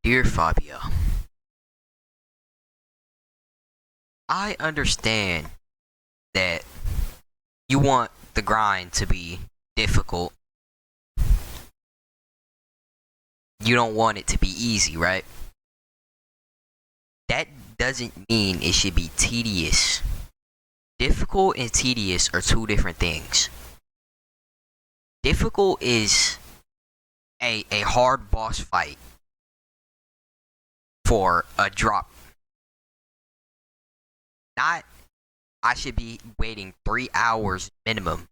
Dear Fabio, I understand that you want the grind to be difficult. You don't want it to be easy, right? That doesn't mean it should be tedious. Difficult and tedious are two different things. Difficult is a hard boss fight for a drop. Not I should be waiting 3 hours minimum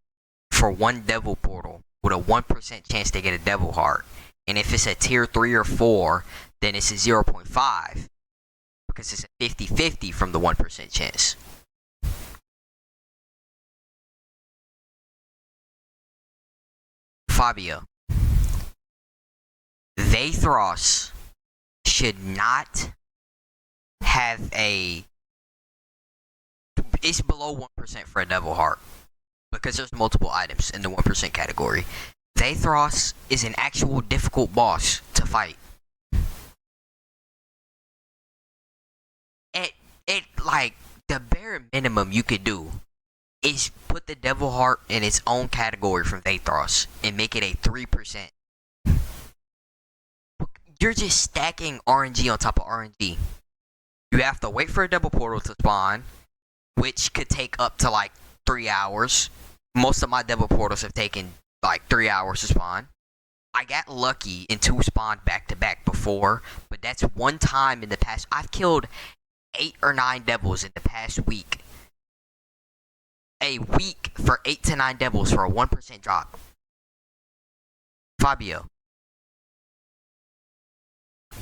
for one devil portal with a 1% chance to get a devil heart. And if it's a tier 3 or 4, then it's a 0.5 because it's a 50-50 from the 1% chance. Fabio, Vathros should not have a. It's below 1% for a devil heart because there's multiple items in the 1% category. Vathros is an actual difficult boss to fight. It like the bare minimum you could do is put the devil heart in its own category from Vathros and make it a 3%. You're just stacking RNG on top of RNG. You have to wait for a devil portal to spawn, which could take up to like 3 hours. Most of my devil portals have taken like 3 hours to spawn. I got lucky and 2 spawned back to back before, but that's one time in the past. I've killed 8 or 9 devils in the past week. A week for 8 to 9 devils for a 1% drop. Fabio,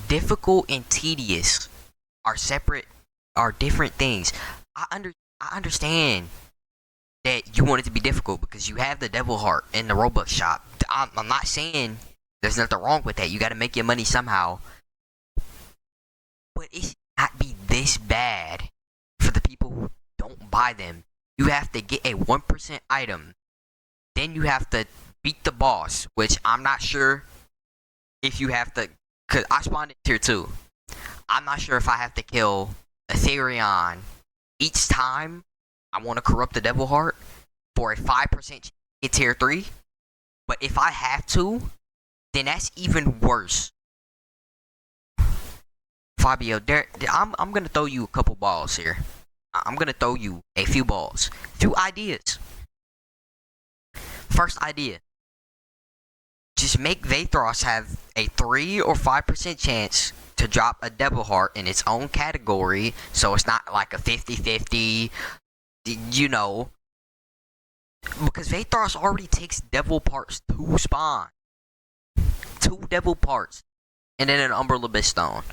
difficult and tedious are separate, are different things. I understand that you want it to be difficult because you have the devil heart in the robux shop. I'm not saying there's nothing wrong with that. You got to make your money somehow, but it should not be this bad for the people who don't buy them. You have to get a 1% item, then you have to beat the boss, which I'm not sure if you have to, because I spawned in tier 2. I'm not sure if I have to kill Ethereon each time I want to corrupt the devil heart for a 5% in tier 3. But if I have to, then that's even worse. Fabio, I'm gonna throw you a couple balls here. I'm gonna throw you a few balls, few ideas. First idea: just make Vathros have a 3 or 5% chance to drop a devil heart in its own category, so it's not like a 50-50, you know. Because Vathros already takes devil parts to spawn. 2 devil parts, and then an Umbrella Abyss Stone.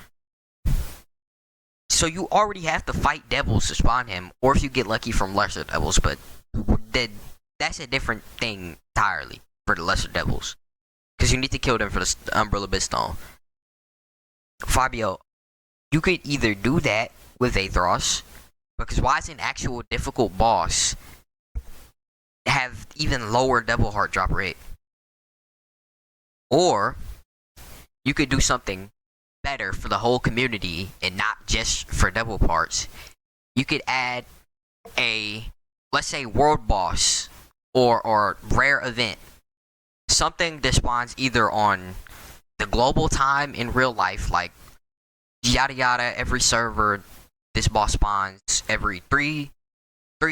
So you already have to fight devils to spawn him, or if you get lucky from lesser devils, but that's a different thing entirely for the lesser devils. Because you need to kill them for the Umbrella Abyss Stone. Fabio, you could either do that with Vathros, because why is an actual difficult boss have even lower devil heart drop rate? Or you could do something better for the whole community and not just for devil parts. You could add a, let's say, world boss or rare event, something that spawns either on the global time in real life, like yada yada, every server this boss spawns every 3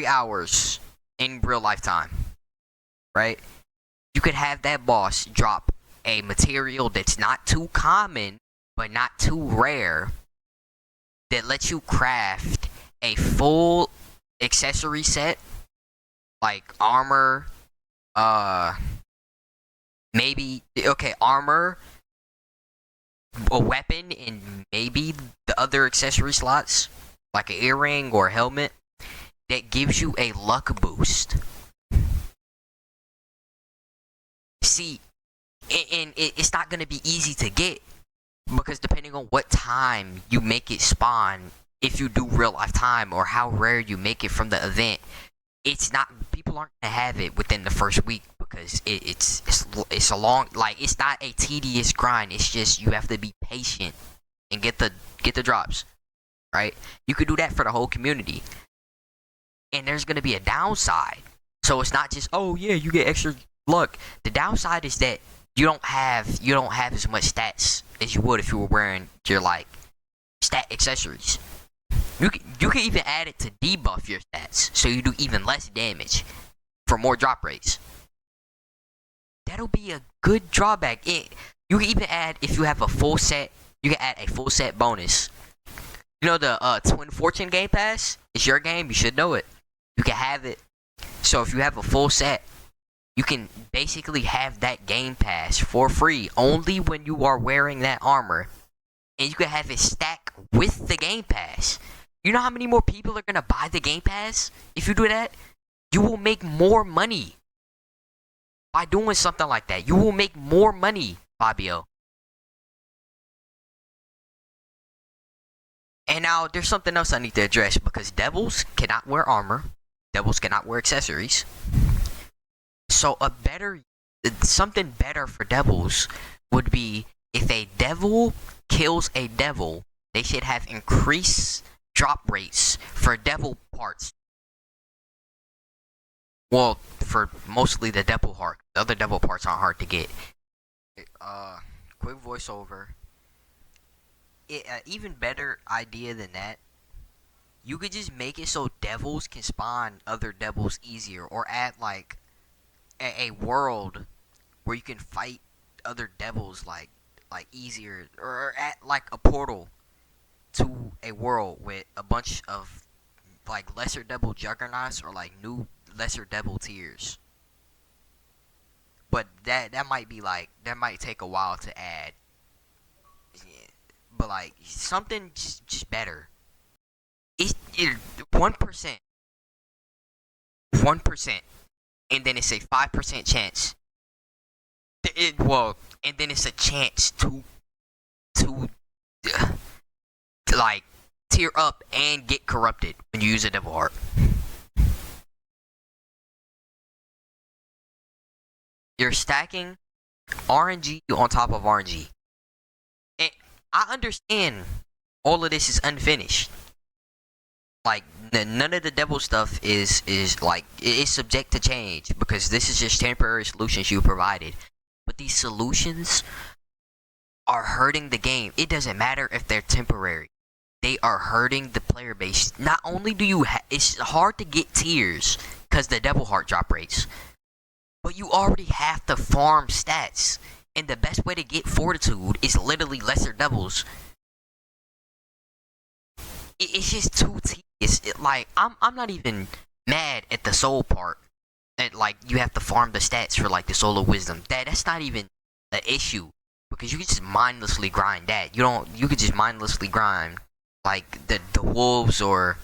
hours in real life time, right? You could have that boss drop a material that's not too common but not too rare, that lets you craft a full accessory set, like armor, maybe, okay, armor, a weapon, and maybe the other accessory slots, like an earring or a helmet, that gives you a luck boost. See, and it's not going to be easy to get, because depending on what time you make it spawn, if you do real life time, or how rare you make it from the event, it's not, people aren't gonna have it within the first week, because it's a long, like, it's not a tedious grind. It's just you have to be patient and get the drops, right? You could do that for the whole community. And there's gonna be a downside. So it's not just, oh yeah, you get extra luck. The downside is that you don't have as much stats as you would if you were wearing your like stat accessories. You can even add it to debuff your stats, so you do even less damage for more drop rates. That'll be a good drawback. You can even add, if you have a full set, you can add a full set bonus. You know the Twin Fortune Game Pass? It's your game, you should know it. You can have it. So if you have a full set, you can basically have that Game Pass for free only when you are wearing that armor. And you can have it stack with the Game Pass. You know how many more people are going to buy the Game Pass if you do that? You will make more money by doing something like that. You will make more money, Fabio. And now there's something else I need to address, because devils cannot wear armor. Devils cannot wear accessories. So something better for devils would be, if a devil kills a devil, they should have increased drop rates for devil parts. Well, for mostly the devil heart. The other devil parts aren't hard to get. Quick voiceover. Even better idea than that. You could just make it so devils can spawn other devils easier, or add like a world where you can fight other devils like easier, or add like a portal to a world with a bunch of like lesser devil juggernauts, or like new lesser devil tiers. But that might be like, that might take a while to add. Yeah. But like something just better. It's 1%, and then it's a 5% chance. And then it's a chance to like tear up and get corrupted when you use a devil heart. You're stacking RNG on top of RNG. And I understand all of this is unfinished. Like none of the devil stuff is like, it is subject to change, because this is just temporary solutions you provided. But these solutions are hurting the game. It doesn't matter if they're temporary. They are hurting the player base. Not only do you it's hard to get tiers because the devil heart drop rates, but you already have to farm stats, and the best way to get fortitude is literally lesser devils. It's just too tedious. Like I'm not even mad at the soul part. That like you have to farm the stats for like the soul of wisdom. That's not even an issue, because you can just mindlessly grind that. You could just mindlessly grind like the wolves or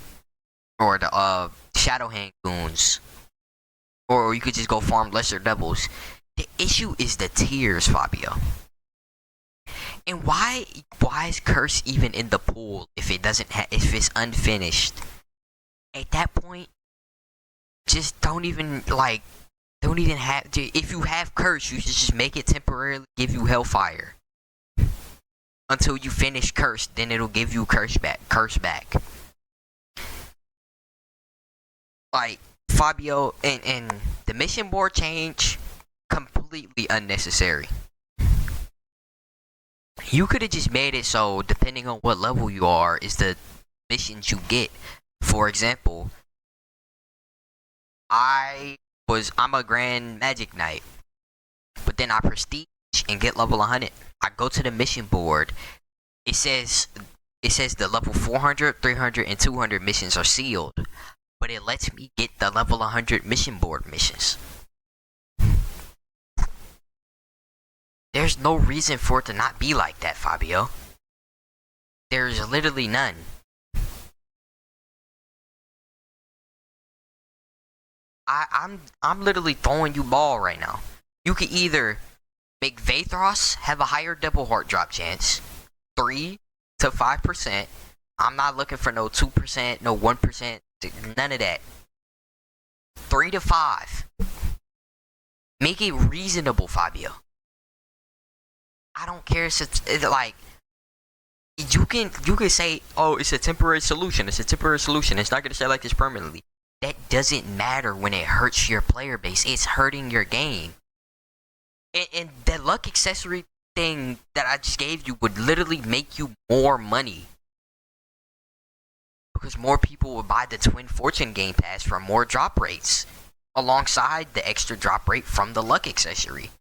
the shadow hand goons, or you could just go farm lesser devils. The issue is the tiers, Fabio. And why is curse even in the pool if it doesn't if it's unfinished? At that point, just don't even have to. If you have curse, you should just make it temporarily give you hellfire until you finish curse. Then it'll give you curse back. Like Fabio, and the mission board change, completely unnecessary. You could have just made it so, depending on what level you are, is the missions you get. For example, I'm a Grand Magic Knight, but then I prestige and get level 100. I go to the mission board. It says the level 400, 300, and 200 missions are sealed, but it lets me get the level 100 mission board missions. There's no reason for it to not be like that, Fabio. There's literally none. I'm literally throwing you ball right now. You could either make Vathros have a higher double heart drop chance, 3 to 5%. I'm not looking for no 2%, no 1%, none of that. 3 to 5. Make it reasonable, Fabio. I don't care if it's like, you can say, oh, it's a temporary solution. It's a temporary solution. It's not gonna stay like this permanently. That doesn't matter when it hurts your player base. It's hurting your game. And the luck accessory thing that I just gave you would literally make you more money. Because more people would buy the Twin Fortune Game Pass for more drop rates. Alongside the extra drop rate from the luck accessory.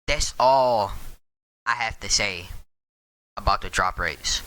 That's all I have to say about the drop rates.